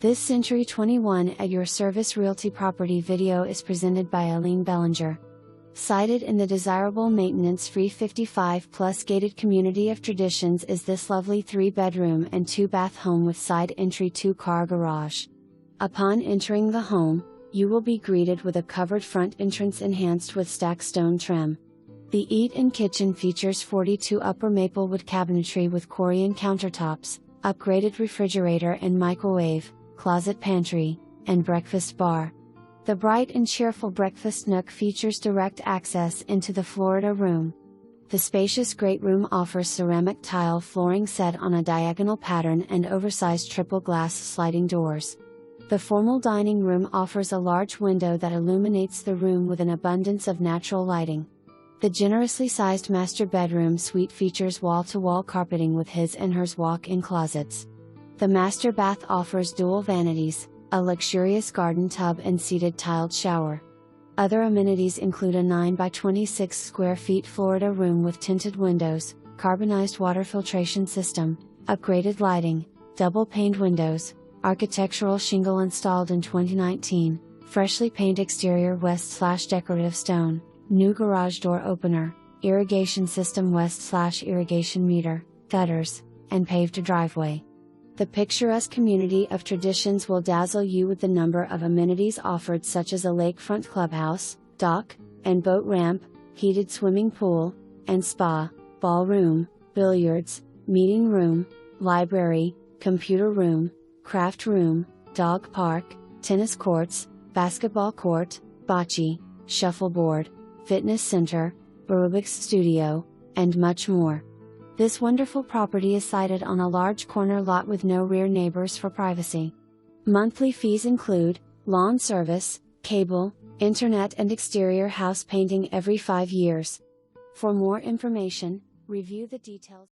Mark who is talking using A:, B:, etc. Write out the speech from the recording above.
A: This Century 21 At Your Service Realty property video is presented by Eileen Bellinger. Sited in the desirable maintenance-free 55-plus gated community of Traditions is this lovely 3-bedroom and 2-bath home with side entry 2-car garage. Upon entering the home, you will be greeted with a covered front entrance enhanced with stacked stone trim. The eat-in kitchen features 42 upper Maple Wood Cabinetry with Corian Countertops, upgraded refrigerator and microwave, closet pantry, and breakfast bar. The bright and cheerful breakfast nook features direct access into the Florida room. The Spacious Great Room offers ceramic tile flooring set on a diagonal pattern and oversized triple glass sliding doors. The formal dining room offers a large window that illuminates the room with an abundance of natural lighting. The generously sized master bedroom suite features wall-to-wall carpeting with his and hers walk-in closets. The master bath offers dual vanities, a luxurious garden tub and seated tiled shower. Other amenities include a 9 by 26 square feet Florida room with tinted windows, carbonized water filtration system, upgraded lighting, double-paned windows, architectural shingle installed in 2019, freshly painted exterior west/decorative stone, new garage door opener, irrigation system west/irrigation meter, gutters, and paved driveway. The Picturesque Community of Traditions will dazzle you with the number of amenities offered, such as a Lake Front Clubhouse, dock, and boat ramp, heated swimming pool, and spa, ballroom, billiards, meeting room, library, computer room, craft room, dog park, tennis courts, basketball court, bocce, shuffleboard, fitness center, Aerobics studio, and much more. This wonderful property is sited on a large corner lot with no rear neighbors for privacy. Monthly fees include lawn service, cable, internet, and exterior house painting every 5 years. For more information, review the details.